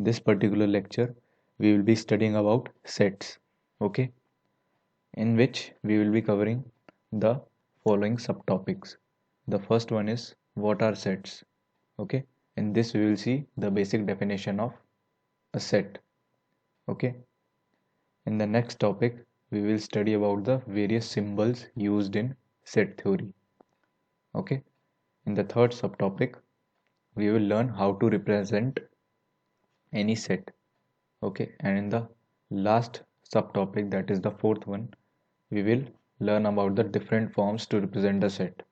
this particular lecture, we will be studying about sets, okay, in which we will be covering the following subtopics. The first one is what are sets, okay. In this, we will see the basic definition of a set, okay. In the next topic, we will study about the various symbols used in set theory, okay. In the third subtopic, we will learn how to represent any set, okay. And in the last subtopic, that is the fourth one, we will learn about the different forms to represent a set,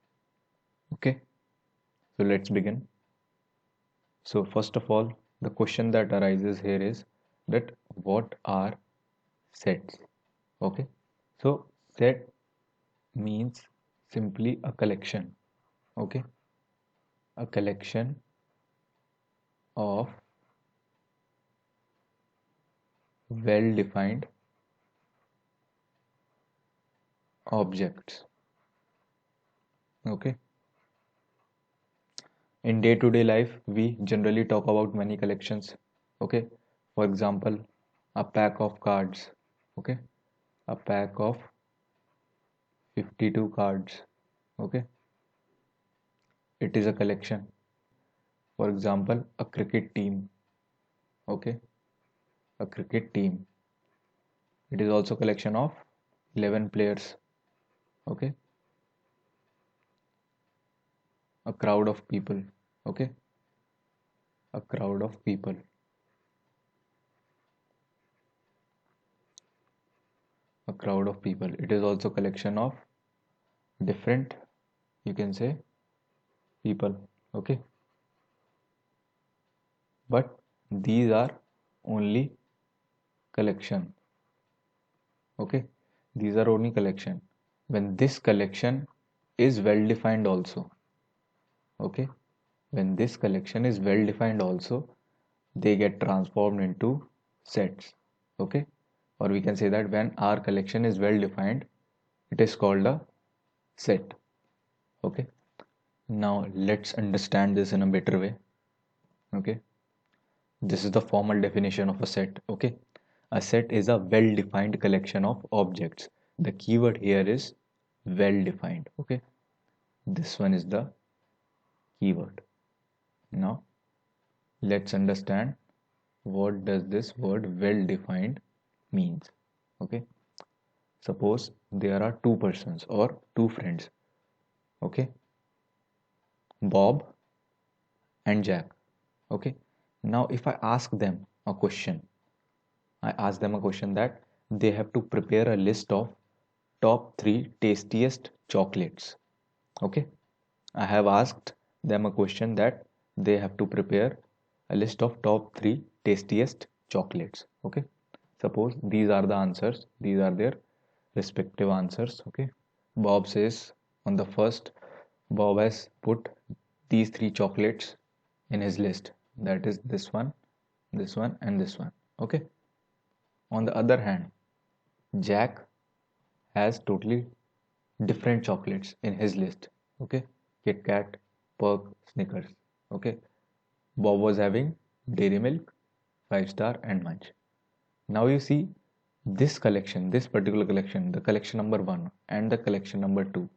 okay. So let's begin. So first of all, the question that arises here is that what are sets, okay. So set means simply a collection, okay, a collection of well defined objects, okay. In day to day life, we generally talk about many collections, okay. For example, a pack of cards, okay, a pack of 52 cards, okay, it is a collection. For example, a cricket team, okay, a cricket team, it is also collection of 11 players, okay. A crowd of people, okay, a crowd of people, a crowd of people, it is also collection of different, you can say, people, okay. But these are only collection, okay, these are only collection when this collection is well defined also, okay. When this collection is well defined also, they get transformed into sets, okay. Or we can say that when our collection is well defined, it is called a set, okay. Now let's understand this in a better way, okay. This is the formal definition of a set, okay. A set is a well defined collection of objects. The keyword here is well defined, okay. This one is the keyword. Now let's understand what does this word well defined means, okay. Suppose there are two persons or two friends, okay, Bob and Jack, okay. Now if I ask them a question, I ask them a question that they have to prepare a list of top 3 tastiest chocolates, okay. I have asked them a question that they have to prepare a list of top 3 tastiest chocolates, okay. Suppose these are the answers, these are their respective answers, okay. Bob says on the first, Bob has put these 3 chocolates in his list, that is this one, this one, and this one, okay. On the other hand, Jack has totally different chocolates in his list, okay. Kit Kat, Perk, Snickers, okay. Bob was having Dairy Milk, 5 Star, and Munch. Now you see this collection, this particular collection, the collection number 1 and the collection number 2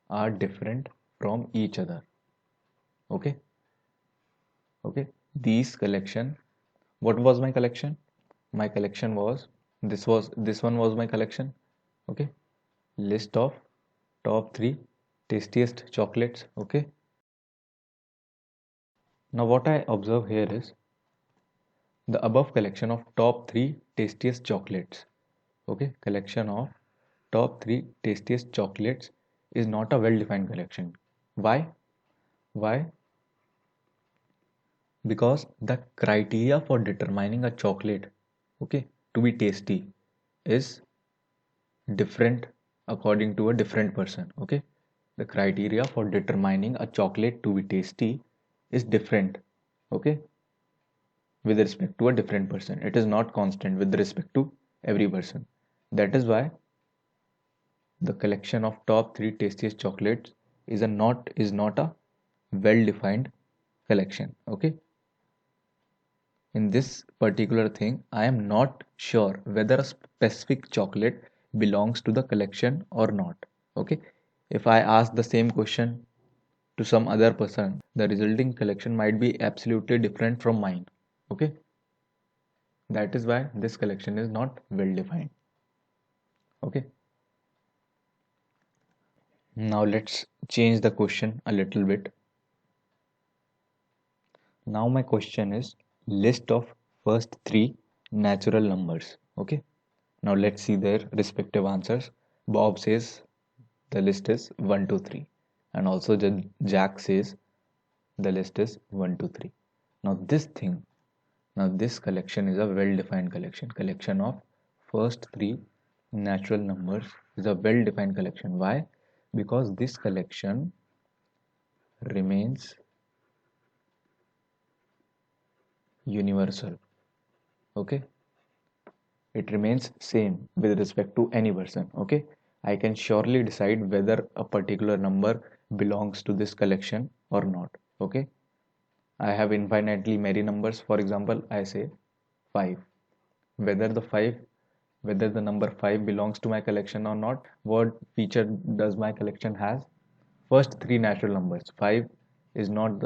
are different from each other, okay. Okay, these collection, what was my collection? My collection was, this one was my collection, okay. List of top 3 tastiest chocolates, okay. Now what I observe here is the above collection of top 3 tastiest chocolates, okay, collection of top 3 tastiest chocolates is not a well defined collection. Why? Because the criteria for determining a chocolate, okay, to be tasty is different according to a different person, okay. The criteria for determining a chocolate to be tasty is different, okay, with respect to a different person. It is not constant with respect to every person. That is why the collection of top 3 tastiest chocolates is not a well defined collection, okay. in this particular thing, I am not sure whether a specific chocolate belongs to the collection or not. Okay, if I ask the same question to some other person, the resulting collection might be absolutely different from mine. Okay, that is why this collection is not well defined. Okay, now let's change the question a little bit. Now my question is list of first three natural numbers. Okay, now let's see their respective answers. Bob says the list is 1 2 3, and also Jack says the list is 1 2 3. Now this collection is a well defined collection of first three natural numbers is a well defined collection. Why? Because this collection remains universal. Okay, it remains same with respect to any person. Okay, I can surely decide whether a particular number belongs to this collection or not. Okay, I have infinitely many numbers. For example, I say 5. Whether the 5 whether the number 5 belongs to my collection or not, what feature does my collection has? First three natural numbers. 5 is not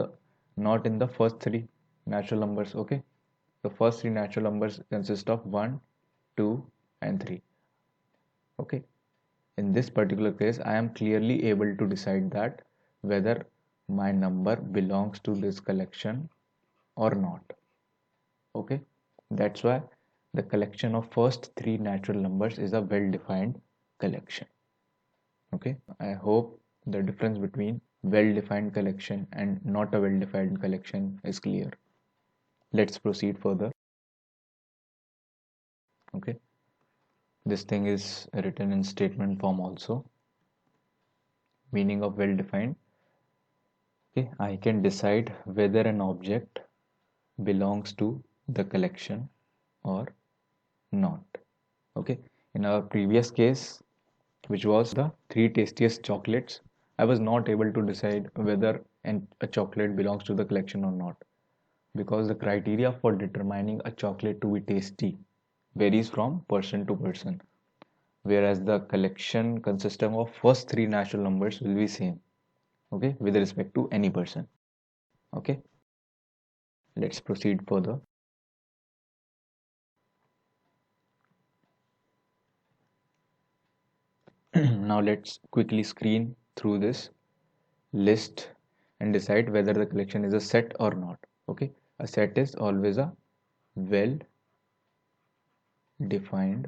in the first three natural numbers. Okay, the first three natural numbers consist of 1, 2 and 3. Okay, in this particular case I am clearly able to decide that whether my number belongs to this collection or not. Okay, that's why the collection of first three natural numbers is a well defined collection. Okay, I hope the difference between well defined collection and not a well defined collection is clear. Let's proceed further. Okay, this thing is written in statement form also. Meaning of well defined. Okay, I can decide whether an object belongs to the collection or not. Okay, in our previous case, which was the three tastiest chocolates, I was not able to decide whether a chocolate belongs to the collection or not, because the criteria for determining a chocolate to be tasty varies from person to person, whereas the collection consisting of first three natural numbers will be same. Okay, with respect to any person. Okay, let's proceed further. Now let's quickly screen through this list and decide whether the collection is a set or not. Okay, a set is always a well defined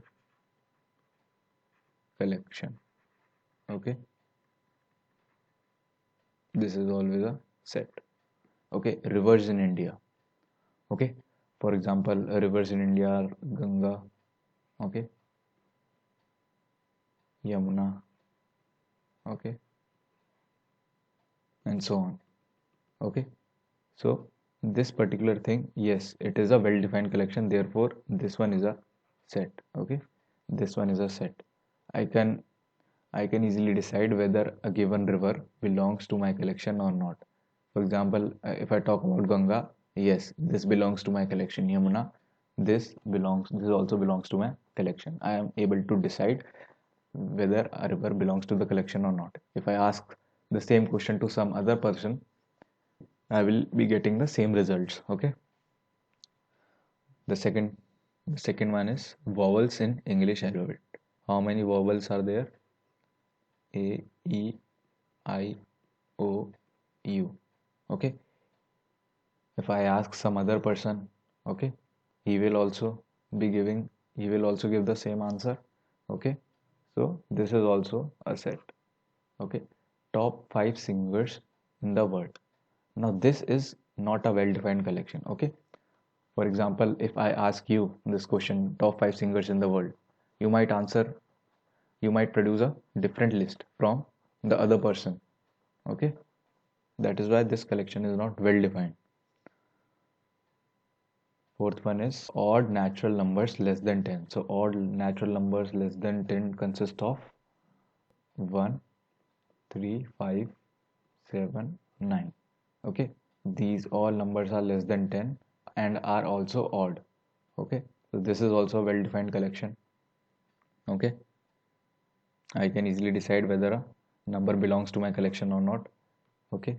collection. Okay, this is always a set. Okay, rivers in India. Okay, for example, rivers in India are Ganga, okay, Yamuna, okay, and so on. Okay, so this particular thing, yes, it is a well defined collection, therefore this one is a set. Okay, this one is a set. I can I can easily decide whether a given river belongs to my collection or not. For example, if I talk about Ganga, yes, this belongs to my collection. Yamuna, this also belongs to my collection. I am able to decide whether a river belongs to the collection or not. If I ask the same question to some other person, I will be getting the same results. Okay. The second the second one is vowels in English alphabet. How many vowels are there? A, E, I, O, U. Okay, if I ask some other person, okay, he will also he will also give the same answer. Okay, so this is also a set. Okay, top 5 singers in the world. Now this is not a well defined collection. Okay, for example, if I ask you this question, top 5 singers in the world, you might answer, you might produce a different list from the other person. Okay, that is why this collection is not well defined. Fourth one is odd natural numbers less than 10. So odd natural numbers less than 10 consist of 1, 3, 5, 7, 9. Okay, these all numbers are less than 10. and are also odd. Okay, so this is also a well-defined collection. Okay, I can easily decide whether a number belongs to my collection or not. Okay,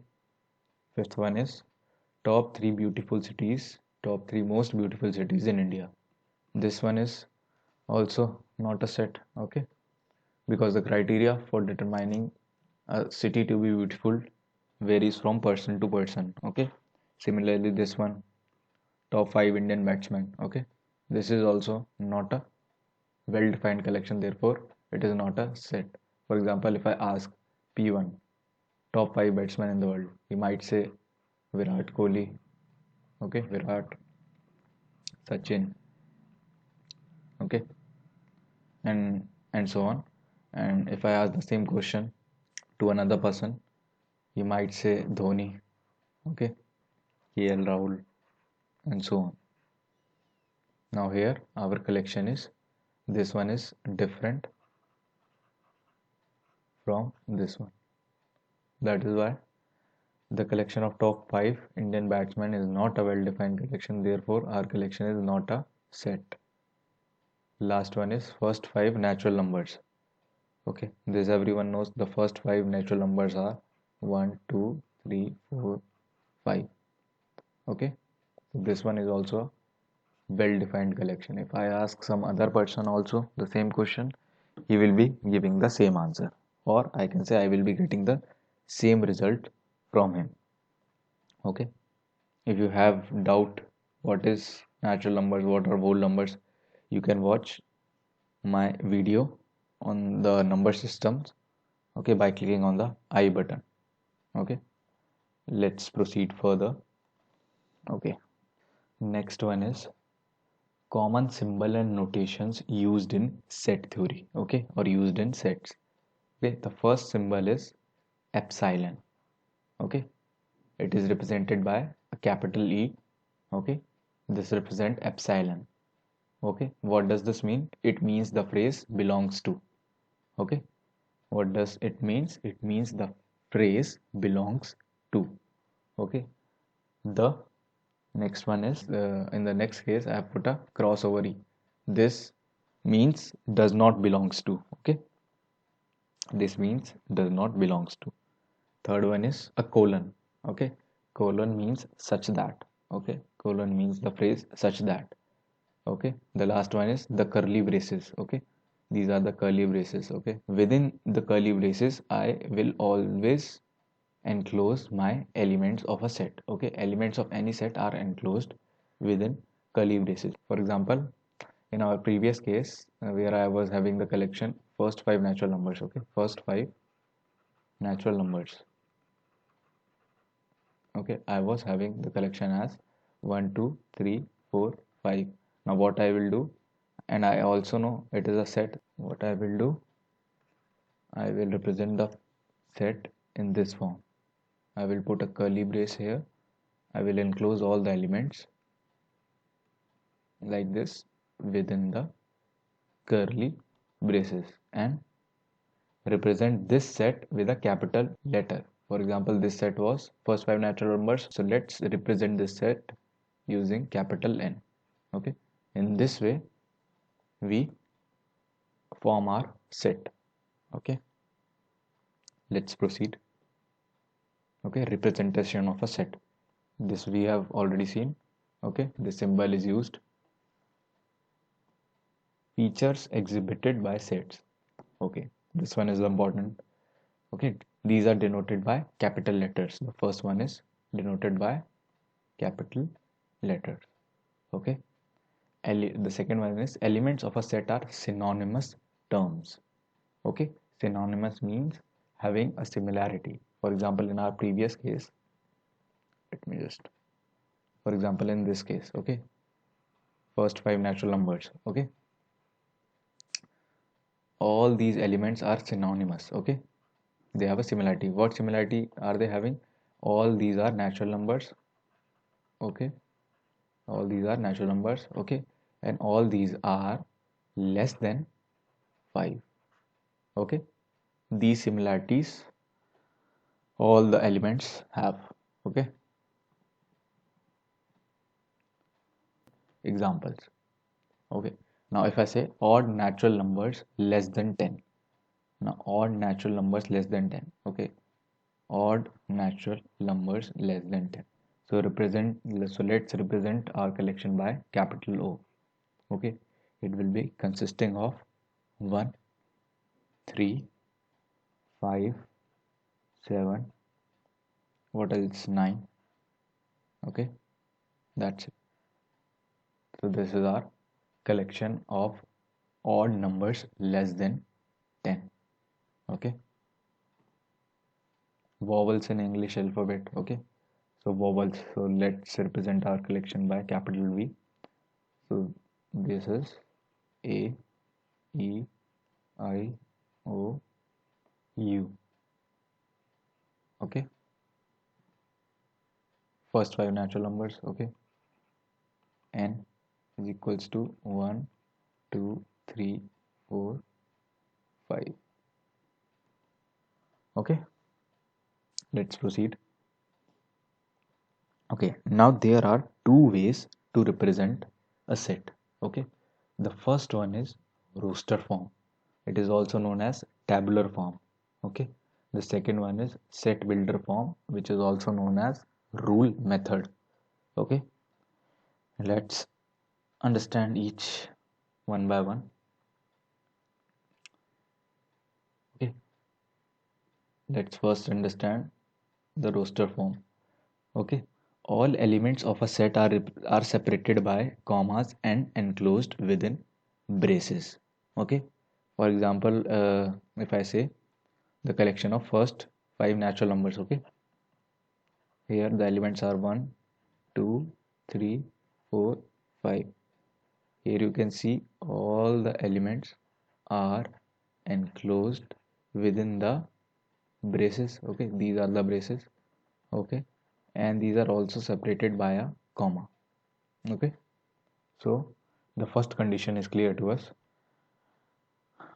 fifth one is top three beautiful cities, top three most beautiful cities in India. This one is also not a set. Okay, because the criteria for determining a city to be beautiful varies from person to person. Okay, similarly this one, top 5 Indian batsmen. Okay, this is also not a well defined collection, therefore it is not a set. For example, if I ask P1 top 5 batsmen in the world, he might say Virat Kohli. Okay, Virat, Sachin. Okay, and so on. And if I ask the same question to another person, he might say Dhoni. Okay, KL Rahul, and so on. Now here our collection is, this one is different from this one. That is why the collection of top 5 Indian batsmen is not a well defined collection, therefore our collection is not a set. Last one is first 5 natural numbers. Okay, this everyone knows. The first 5 natural numbers are 1, 2, 3, 4, 5. Okay, this one is also a well defined collection. If I ask some other person also the same question, he will be giving the same answer, or I can say I will be getting the same result from him. Okay, if you have doubt what is natural numbers, what are whole numbers, you can watch my video on the number systems. Okay, by clicking on the I button. Okay, let's proceed further. Okay, next one is common symbol and notations used in set theory. Okay, or used in sets. Okay, the first symbol is epsilon. Okay, it is represented by a capital E. Okay, this represent epsilon. Okay, what does this mean? It means the phrase belongs to. Okay, what does it means? It means the phrase belongs to. Okay, the next one is in the next case I have put a crossover E. This means does not belongs to. Okay, this means does not belongs to. Third one is a colon. Okay, colon means such that. Okay, colon means the phrase such that. Okay, the last one is the curly braces. Okay, these are the curly braces. Okay, within the curly braces I will always enclose my elements of a set. Okay, elements of any set are enclosed within curly braces. For example, in our previous case where I was having the collection first 5 natural numbers. Okay, first 5 natural numbers. Okay, I was having the collection as 1, 2, 3, 4, 5. Now what I will do, and I also know it is a set, what I will do, I will represent the set in this form. I will put a curly brace here. I will enclose all the elements like this within the curly braces and represent this set with a capital letter. For example, this set was first 5 natural numbers, so let's represent this set using capital N. Okay, in this way we form our set. Okay, let's proceed. Okay, representation of a set, this we have already seen. Okay, the symbol is used. Features exhibited by sets. Okay, this one is important. Okay, these are denoted by capital letters. The first one is denoted by capital letters. Okay, the second one is elements of a set are synonymous terms. Okay, synonymous means having a similarity. For example, in our previous case, let me just, for example, in this case, okay, first 5 natural numbers. Okay, all these elements are synonymous. Okay, they have a similarity. What similarity are they having? All these are natural numbers. Okay, all these are natural numbers. Okay, and all these are less than 5. Okay, these similarities all the elements have. Okay, examples. Okay, now if I say odd natural numbers less than 10, now odd natural numbers less than 10, okay, odd natural numbers less than 10. So let's represent our collection by capital O. Okay, it will be consisting of 1, 3, 5, 7, what else, 9. Okay, that's it. So this is our collection of odd numbers less than 10. Okay, vowels in English alphabet. Okay, so vowels, so let's represent our collection by capital V. So this is A, E, I, O, U. Okay, first 5 natural numbers. Okay, N is equals to 1, 2, 3, 4, 5. Okay, let's proceed. Okay, now there are two ways to represent a set. Okay, the first one is roster form. It is also known as tabular form. Okay, the second one is set builder form, which is also known as rule method. Okay, let's understand each one by one. Okay, let's first understand the roster form. Okay, all elements of a set are separated by commas and enclosed within braces. Okay, for example, if I say the collection of first 5 natural numbers. Okay, here the elements are 1, 2, 3, 4, 5. Here you can see all the elements are enclosed within the braces. Okay, these are the braces. Okay, and these are also separated by a comma. Okay, so the first condition is clear to us.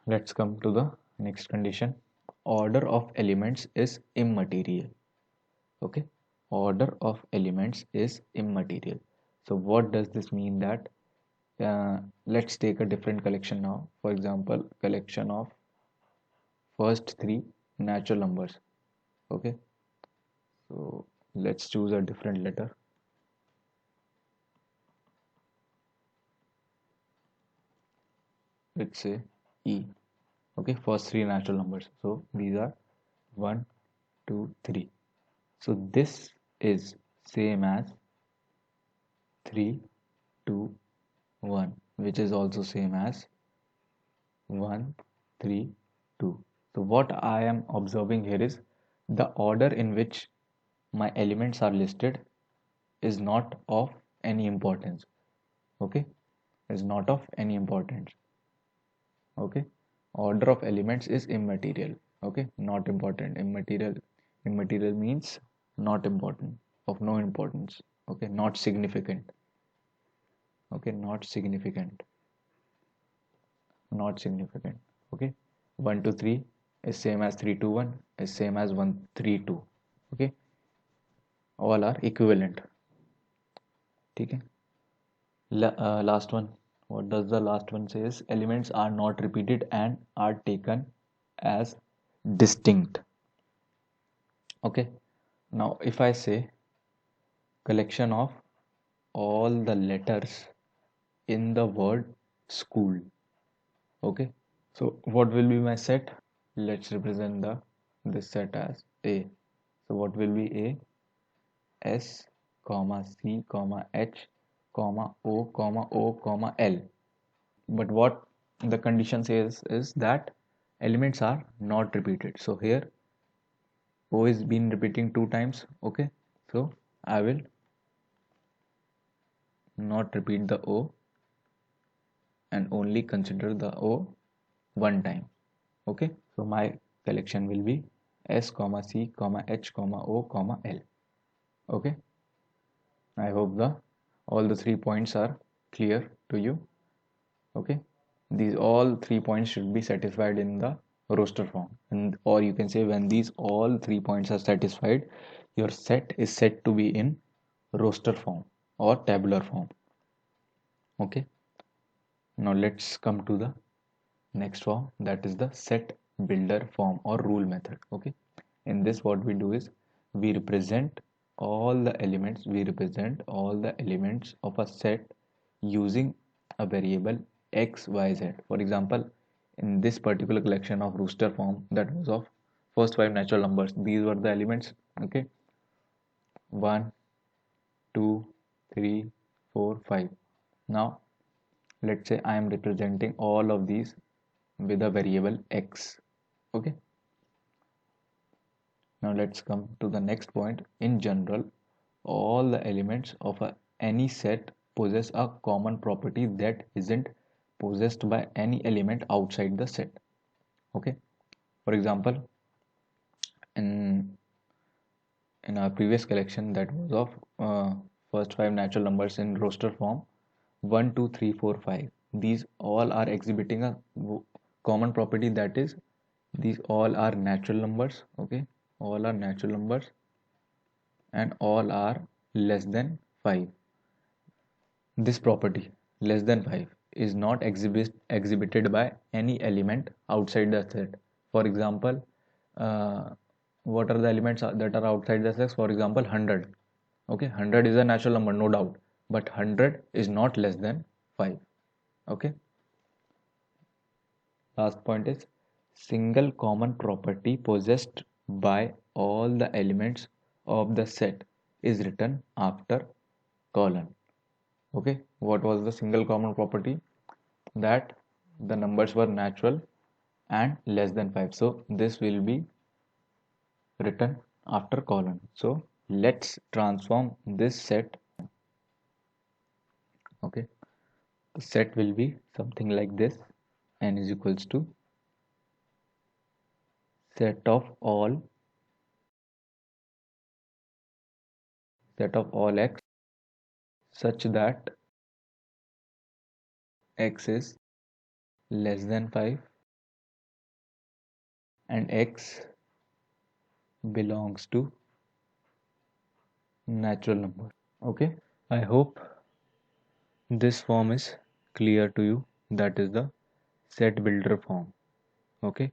Let's come to the next condition. Order of elements is immaterial. Okay, order of elements is immaterial. So what does this mean? That let's take a different collection now. For example, collection of first 3 natural numbers. Okay, so let's choose a different letter. Let's say E. Okay, first 3 natural numbers. So these are 1, 2, 3. So this is same as 3, 2, 1, which is also same as 1, 3, 2. So what I am observing here is the order in which my elements are listed is not of any importance. Okay, is not of any importance. Okay, order of elements is immaterial. Okay, not important. Immaterial means not important, of no importance. Okay, not significant. Okay, not significant, not significant. Okay, 1 to 3 is same as 3 to 1 is same as 1 3 2. Okay, all are equivalent. Okay, last one. What does the last one says? Elements are not repeated and are taken as distinct. Okay, now if I say collection of all the letters in the word school. Okay, so what will be my set? Let's represent the this set as A. So what will be A? S, comma C, comma H, comma O, comma O, comma L. But what the condition says is that elements are not repeated. So here O is been repeating 2 times. Okay, so I will not repeat the O and only consider the O one time. Okay, so my collection will be S, comma C, comma H, comma O, comma L. Okay, I hope the all the 3 points are clear to you. Okay, these all 3 points should be satisfied in the roster form, and or you can say when these all 3 points are satisfied, your set is set to be in roster form or tabular form. Okay, now let's come to the next form, that is the set builder form or rule method. Okay, in this what we do is we represent all the elements of a set using a variable x, y, z. For example, in this particular collection of rooster form, that was of first five natural numbers, these were the elements. Okay, 1, 2, 3, 4, 5. Now let's say I am representing all of these with a variable x. Okay, now let's come to the next point. In general, all the elements of any set possess a common property that isn't possessed by any element outside the set. Okay, for example, in our previous collection that was of first five natural numbers in roster form, 1, 2, 3, 4, 5, these all are exhibiting a common property, that is these all are natural numbers. Okay, all are natural numbers and all are less than 5. This property, less than 5, is not exhibited by any element outside the set. For example, what are the elements that are outside the set? For example, 100. Okay, 100 is a natural number, no doubt, but 100 is not less than 5. Okay, last point is single common property possessed by all the elements of the set is written after colon. Okay, what was the single common property? That the numbers were natural and less than 5, so this will be written after colon. So let's transform this set. Okay, the set will be something like this: n is equals to set of all x such that x is less than 5 and x belongs to natural number. Okay, I hope this form is clear to you, that is the set builder form. Okay,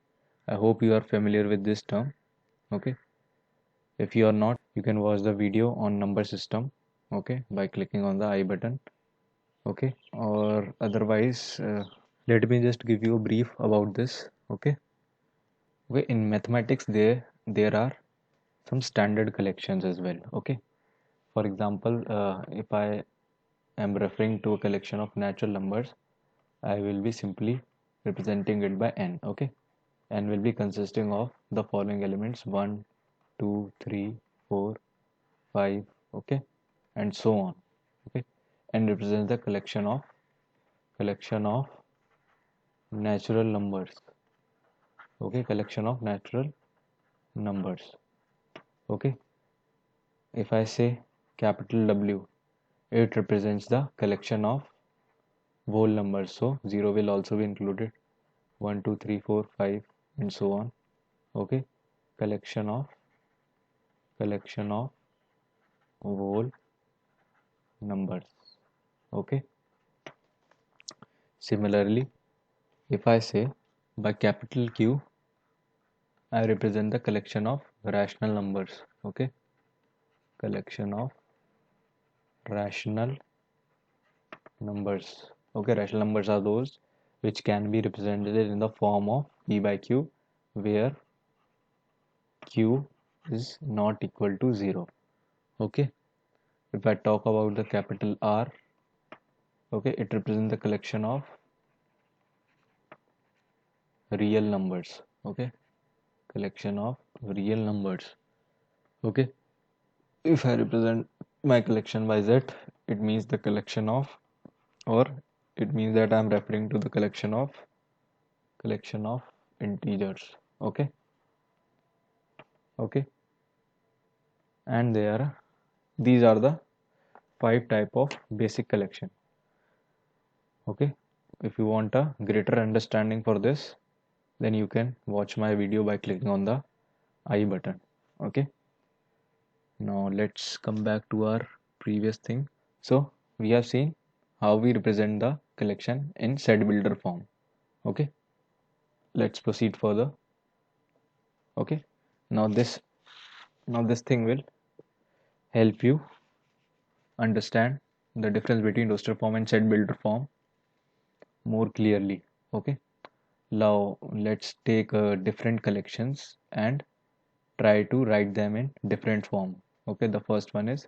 I hope you are familiar with this term. Okay, if you are not, you can watch the video on number system, okay, by clicking on the I button. Okay, or otherwise let me just give you a brief about this. Okay, okay, in mathematics there are some standard collections as well. Okay, for example, if I am referring to a collection of natural numbers, I will be simply representing it by n. Okay, n will be consisting of the following elements: 1, 2, 3, 4, 5. Okay, and so on. Okay, n represents the collection of natural numbers. Okay, collection of natural numbers. Okay, if I say capital W, it represents the collection of whole numbers, so 0 will also be included. 1, 2, 3, 4, 5, and so on. Okay, collection of whole numbers. Okay, similarly, if I say by capital Q, I represent the collection of rational numbers. Okay, collection of rational numbers. Okay, rational numbers are those which can be represented in the form of P by Q, where Q is not equal to 0. Okay, if I talk about the capital R, okay, it represents the collection of real numbers. Okay, collection of real numbers. Okay, if I represent my collection by Z, it means the collection of, or it means that I am referring to the collection of integers. Okay, okay, and these are the 5 type of basic collection. Okay, if you want a greater understanding for this, then you can watch my video by clicking on the I button. Okay, now let's come back to our previous thing. So we have seen how we represent the collection in set builder form. Okay, let's proceed further. Okay, now this thing will help you understand the difference between roster form and set builder form more clearly. Okay, now let's take different collections and try to write them in different form. Okay, the first one is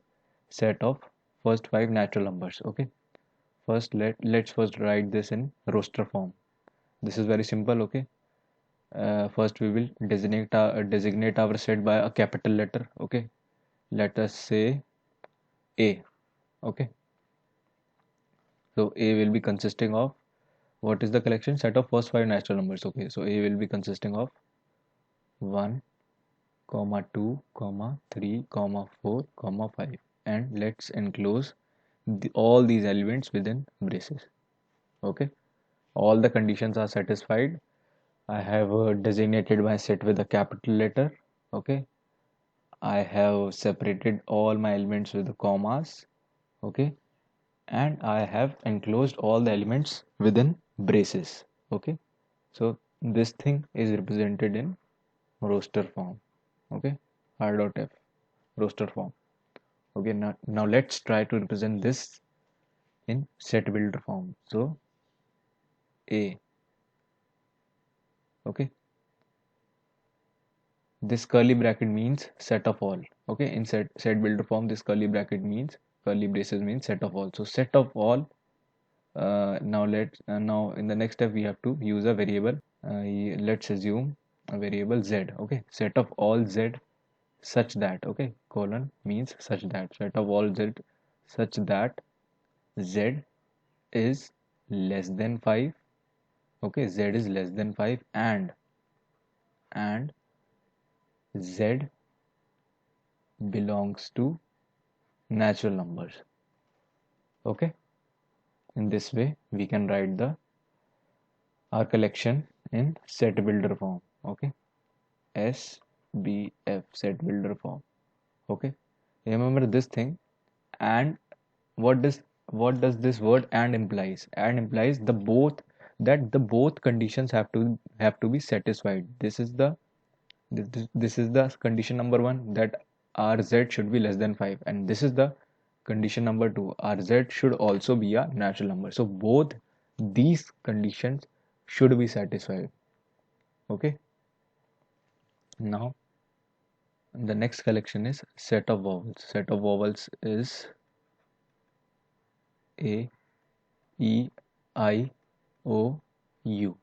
set of first five natural numbers. Okay, first let's first write this in roster form. This is very simple. Okay, first we will designate our set by a capital letter. Okay, let us say A. Okay, so A will be consisting of, what is the collection? Set of first five natural numbers. Okay, so A will be consisting of 1, comma 2, comma 3, comma 4, comma 5, and let's enclose all these elements within braces. Okay, all the conditions are satisfied. I have designated my set with a capital letter. Okay, I have separated all my elements with the commas. Okay, and I have enclosed all the elements within braces. Okay, so this thing is represented in roster form. Okay, r dot f roster form. Okay, now let's try to represent this in set builder form. So A. Okay, this curly bracket means set of all. Okay, in set builder form, this curly bracket means, curly braces means set of all. So set of all. Now in the next step we have to use a variable. Let's assume a variable z. Okay, set of all z such that, okay, colon means such that, set of all z such that z is less than 5. Okay, z is less than 5, and z belongs to natural numbers. Okay, in this way we can write the our collection in set builder form. Okay, SBF, set builder form. Okay, remember this thing. And what does this word and implies? And implies the both, that the both conditions have to be satisfied. This is the condition number one, that rz should be less than 5, and this is the condition number 2, rz should also be a natural number. So both these conditions should be satisfied. Okay, now the next collection is set of vowels. Set of vowels is A, E, I, O, U.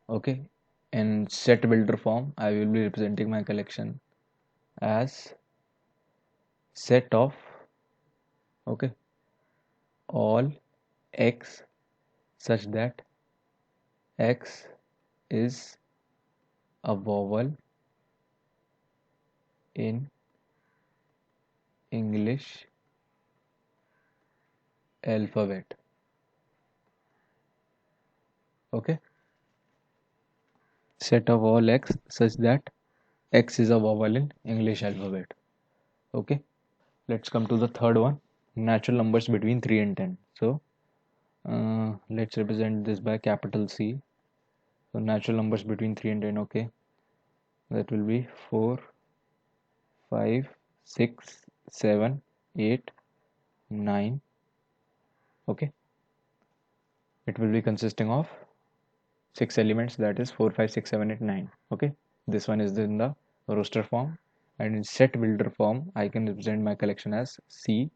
Okay, in set builder form I will be representing my collection as set of, okay, all x such that x is a vowel in English alphabet. Okay, set of all x such that x is a vowel in English alphabet. Okay, let's come to the third one, natural numbers between 3 and 10. So let's represent this by capital C. So natural numbers between 3 and 10. Okay, that will be 4, 5, 6, 7, 8, 9. Okay, it will be consisting of 6 elements, that is 4, 5, 6, 7, 8, 9. Okay, this one is in the roster form, and in set builder form I can represent my collection as C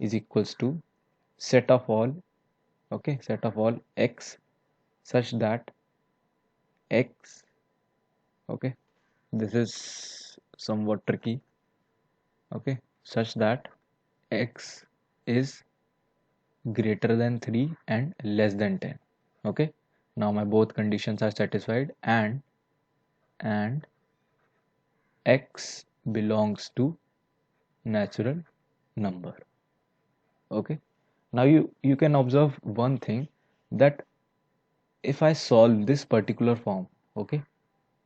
is equals to set of all, okay, set of all x such that x, okay, this is somewhat tricky. Okay, such that x is greater than 3 and less than 10. Okay, now my both conditions are satisfied, and x belongs to natural number. Okay, now you can observe one thing, that if I solve this particular form, okay,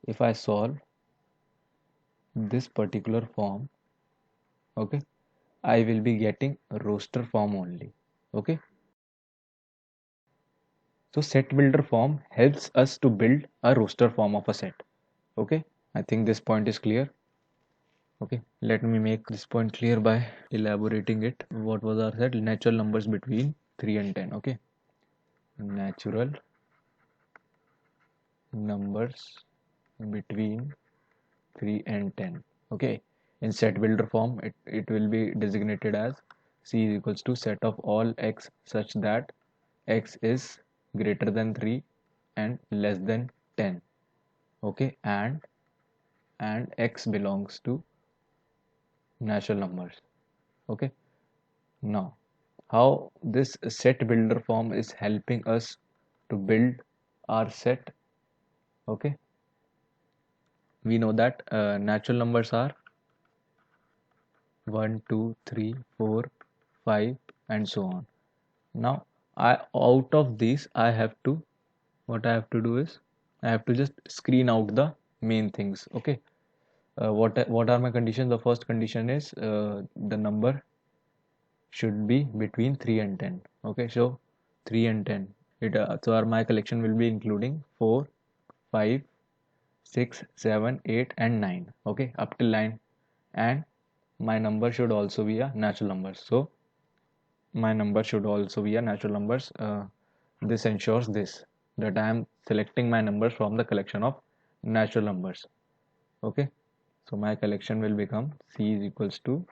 if I solve this particular form, okay, I will be getting roster form only. Okay, so set builder form helps us to build a roster form of a set. Okay, I think this point is clear. Okay, let me make this point clear by elaborating it. What was our set? Natural numbers between 3 and 10. Okay, natural numbers between 3 and 10. Okay, in set builder form, it will be designated as C is equals to set of all x such that x is greater than 3 and less than 10. Okay, and x belongs to natural numbers. Okay, now how this set builder form is helping us to build our set. Okay, we know that natural numbers are 1 2 3 4 5 and so on. Now I out of these I have to, what I have to do is I have to just screen out the main things. Okay, what are my conditions? The first condition is the number should be between 3 and 10. Okay, so 3 and 10, so my collection will be including 4 5 6 7 8 and 9. Okay, up till 9, and my number should also be a natural number. So my number should also be a natural numbers. This ensures this, that I am selecting my numbers from the collection of natural numbers. Okay, so my collection will become C is equals to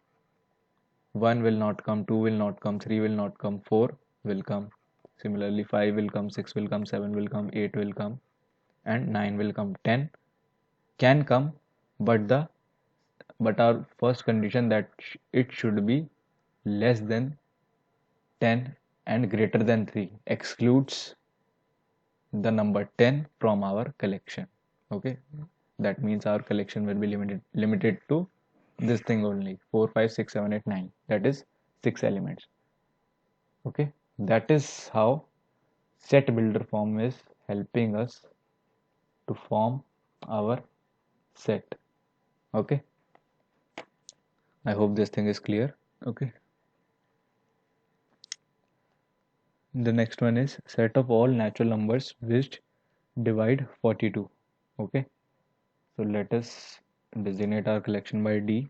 1 will not come, 2 will not come, 3 will not come, 4 will come, similarly 5 will come, 6 will come, 7 will come, 8 will come, and 9 will come. 10 can come, but our first condition that it should be less than 10 and greater than 3 excludes the number 10 from our collection. Okay, that means our collection will be limited to this thing only: 4 5 6 7 8 9, that is 6 elements. Okay, that is how set builder form is helping us to form our set. Okay, I hope this thing is clear. Okay, the next one is set of all natural numbers which divide 42. Okay, so let us designate our collection by D.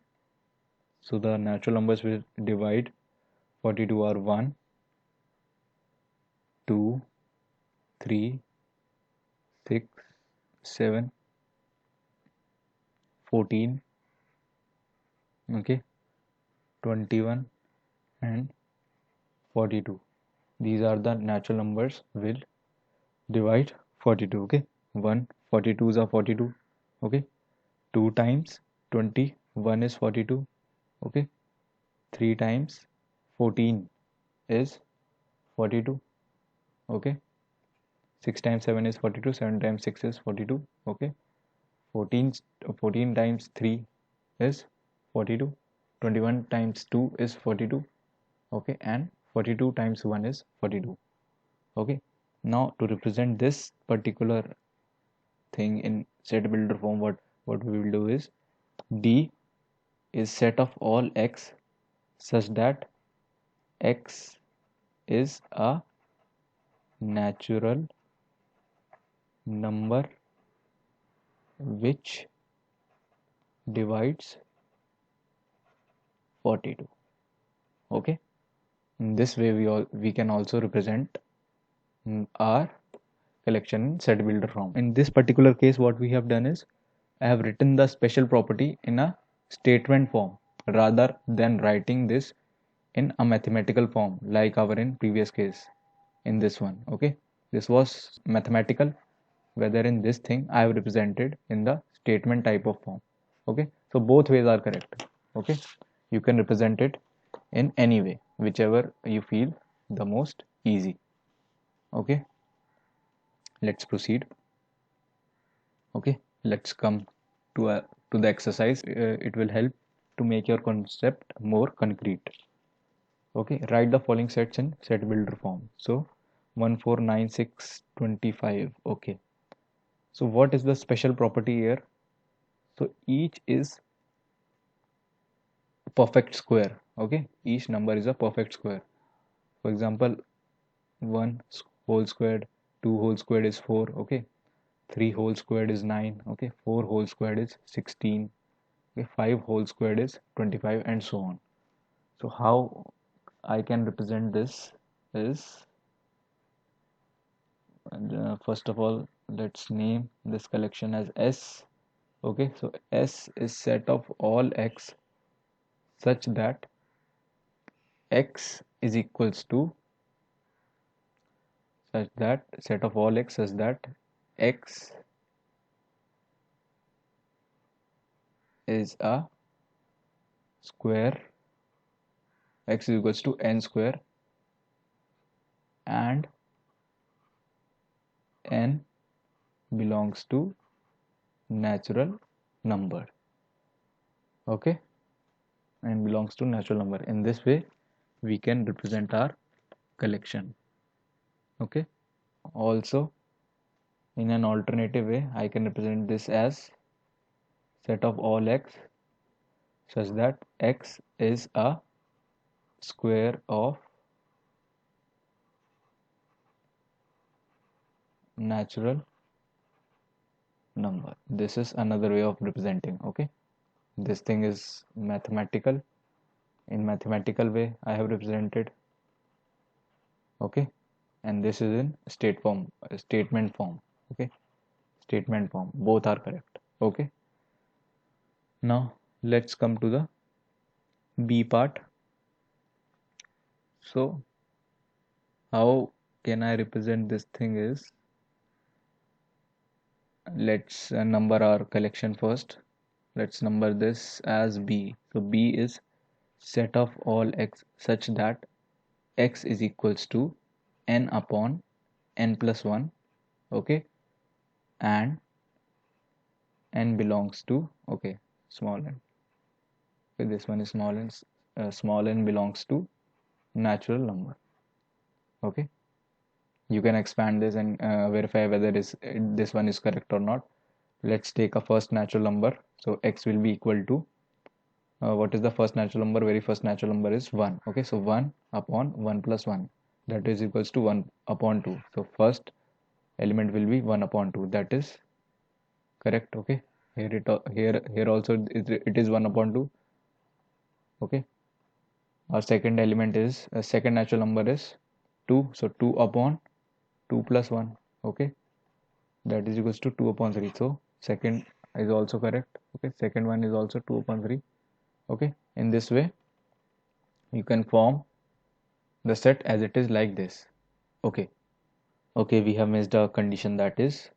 So the natural numbers which divide 42 are 1 2 3 6 7 14. Okay, 21 and 42. These are the natural numbers will divide 42. Okay, 1 42s are 42. Okay, 2 times 21 is 42. Okay, 3 times 14 is 42. Okay, 6 times 7 is 42, 7 times 6 is 42. Okay, 14 14 times 3 is 42, 21 times 2 is 42. Okay, and 42 times 1 is 42. Okay, now to represent this particular thing in set builder form, what we will do is D is set of all x such that x is a natural number which divides 42. Okay, in this way we can also represent our collection in set builder form. In this particular case, what we have done is I have written the special property in a statement form rather than writing this in a mathematical form like our in previous case. In this one, okay, this was mathematical, whether in this thing I have represented in the statement type of form. Okay, so both ways are correct. Okay, you can represent it in any way, whichever you feel the most easy. Okay, let's proceed. Okay, let's come to the exercise. It will help to make your concept more concrete. Okay, write the following sets in set builder form. So 1 4 9 6 25. Okay, so what is the special property here? So each is perfect square. Okay, each number is a perfect square. For example, 1 whole squared, 2 whole squared is 4, okay, 3 whole squared is 9, okay, 4 whole squared is 16, okay, 5 whole squared is 25, and so on. So how I can represent this is, first of all, let's name this collection as S. Okay, so S is set of all x such that x is equals to, such that set of all x such that x is a square, x is equals to n square, and n belongs to natural number. Okay, n belongs to natural number. In this way we can represent our collection. Okay, also in an alternative way I can represent this as set of all x such that x is a square of natural number. This is another way of representing. Okay, this thing is mathematical. In mathematical way I have represented. Okay, and this is in statement form. Okay, statement form, both are correct. Okay, now let's come to the B part. So how can I represent this thing is, let's number our collection first. Let's number this as B. So B is set of all x such that x is equals to n upon n plus 1. Okay, and n belongs to, okay, small n. Okay, this one is small n. Small n belongs to natural number. Okay, you can expand this and verify whether this one is correct or not. Let's take a first natural number. So x will be equal to, what is the first natural number? Very first natural number is 1. Okay, so 1 upon 1 plus 1, that is equals to 1 upon 2. So first element will be 1 upon 2, that is correct. Okay, here also it is 1 upon 2. Okay, our second element is, second natural number is 2, so 2 upon 2 plus 1. Okay, that is equals to 2 upon 3. So second is also correct. Okay, second one is also 2 upon 3. Okay, in this way you can form the set as it is like this. Okay, okay, we have missed a condition, that is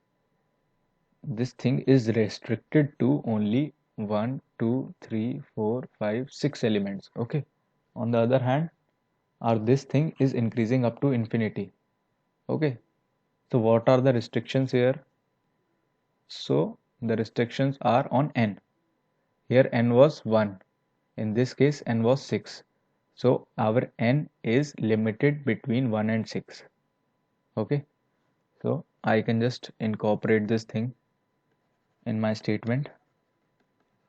this thing is restricted to only 1 2 3 4 5 6 elements. Okay, on the other hand, this thing is increasing up to infinity. Okay, so what are the restrictions here? So the restrictions are on n. Here n was 1, in this case n was 6, so our n is limited between 1 and 6. Okay, so I can just incorporate this thing in my statement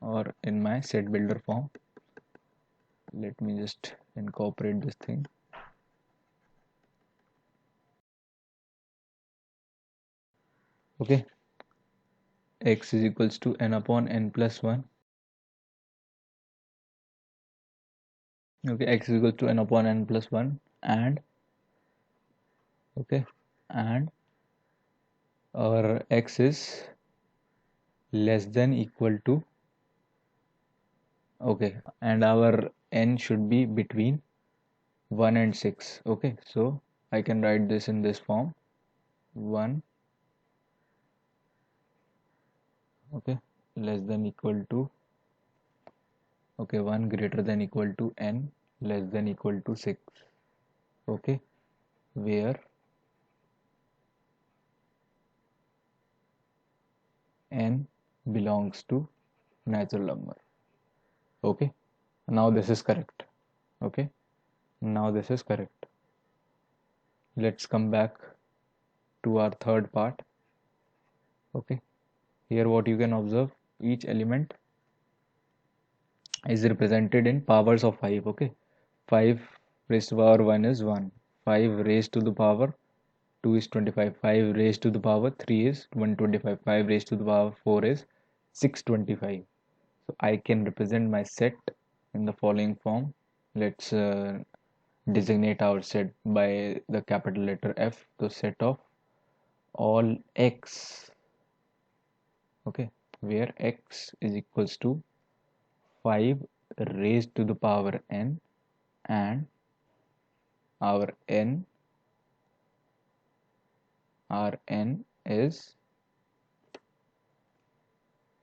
or in my set builder form. Let me just incorporate this thing. Okay, x is equals to n upon n plus 1. Okay, x is equal to n upon n plus 1, and okay, and our x is less than equal to, okay, and our n should be between 1 and 6. Okay, so I can write this in this form: 1, okay, less than equal to, okay, 1 greater than equal to n less than equal to 6. Okay, where n belongs to natural number. Okay, now this is correct. Okay, now this is correct. Let's come back to our third part. Okay, here what you can observe, each element is represented in powers of 5. Okay, 5 raised to the power 1 is 1, 5 raised to the power 2 is 25, 5 raised to the power 3 is 125, 5 raised to the power 4 is 625. So I can represent my set in the following form. Let's designate our set by the capital letter F. The set of all x, okay, where x is equals to 5 raised to the power n, and our n is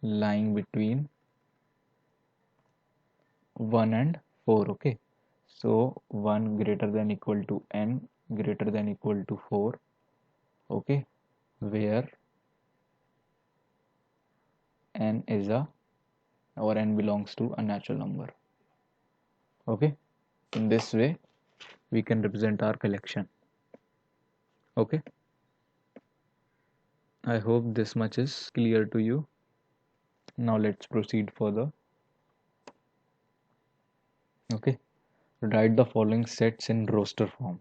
lying between 1 and 4. Okay, so 1 greater than equal to n greater than equal to 4. Okay, where n is a, or n belongs to a natural number. Okay, in this way we can represent our collection. Okay, I hope this much is clear to you. Now let's proceed further. Okay, write the following sets in roster form.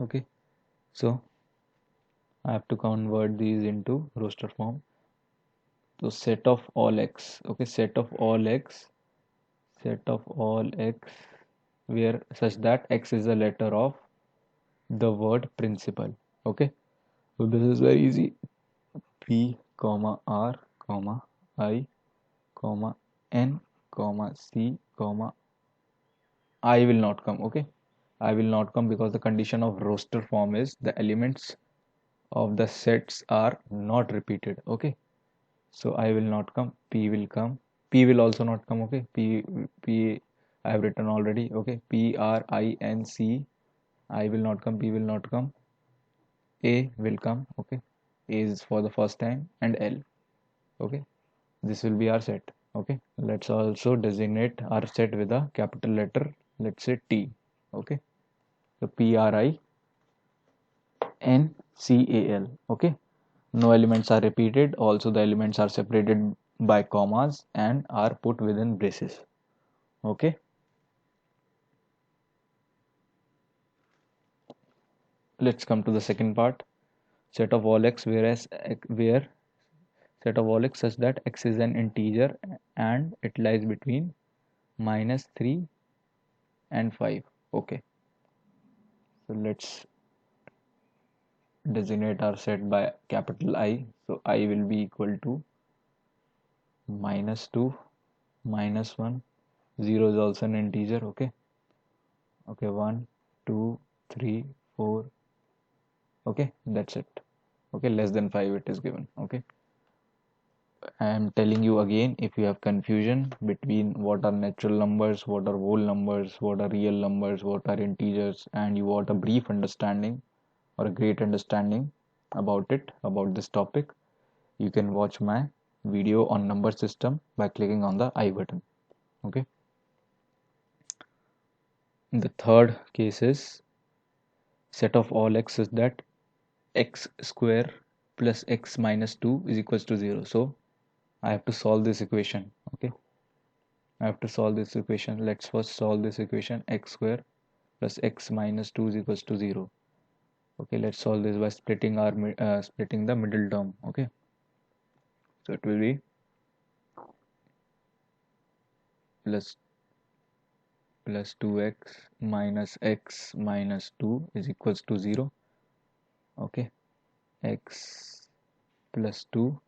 Okay, so I have to convert these into roster form. So set of all x, okay, set of all x where such that x is a letter of the word principal. Okay, so this is very easy. P comma R comma I comma N comma C comma I will not come. Okay, I will not come because the condition of roster form is the elements of the sets are not repeated. Okay, so I will not come, P will come, P will also not come. Okay, P I have written already. Okay, P R I N C, I will not come, P will not come, A will come. Okay, A is for the first time, and L. Okay, this will be our set. Okay, let's also designate our set with a capital letter. Let's say T. Okay, so P R I N C A L. Okay, no elements are repeated. Also the elements are separated by commas and are put within braces. Okay, let's come to the second part. Set of all x where set of all x such that x is an integer and it lies between -3 and 5. Okay, so let's designate our set by capital I. So I will be equal to -2, -1, 0 is also an integer. Okay, okay, 1, 2, 3, 4. Okay, that's it. Okay, less than 5 it is given. Okay, I am telling you again, if you have confusion between what are natural numbers, what are whole numbers, what are real numbers, what are integers, and you want a brief understanding or a great understanding about it, about this topic, you can watch my video on number system by clicking on the I button. Okay, the third case is set of all x is that x square plus x minus 2 is equals to 0. So I have to solve this equation. Okay, I have to solve this equation. Let's first solve this equation. X square plus x minus 2 is equals to 0. Okay, let's solve this by splitting splitting the middle term. Okay, so it will be plus 2x minus x minus 2 is equals to 0. Okay, x plus 2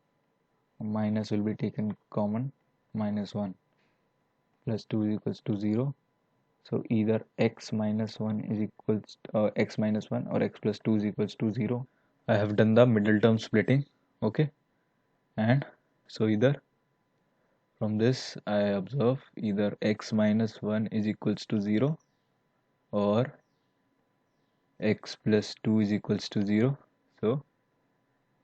minus will be taken common, -1 plus 2 is equals to 0. So either x minus 1 is equals x minus 1 or x plus 2 is equals to 0. I have done the middle term splitting. Okay, and so either from this I observe either x minus 1 is equals to 0 or x plus 2 is equals to 0. So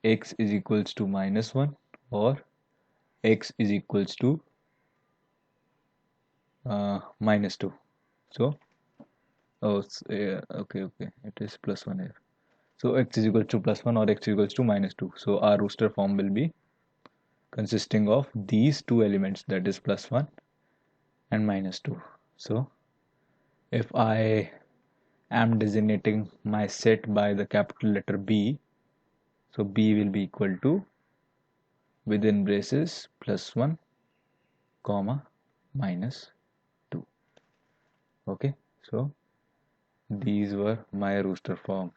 x is equals to -1 or x is equals to -2. So okay, it is +1 here. So x is equal to +1 or x is equals to -2. So our roster form will be consisting of these two elements, that is +1 and -2. So if I am designating my set by the capital letter B, so B will be equal to within braces +1 comma -2. Okay, so these were my rooster form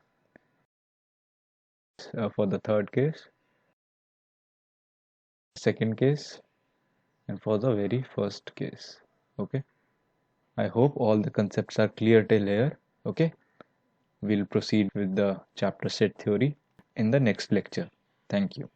for the third case, second case, and for the very first case. Okay, I hope all the concepts are clear till here. Okay, we'll proceed with the chapter set theory in the next lecture. Thank you.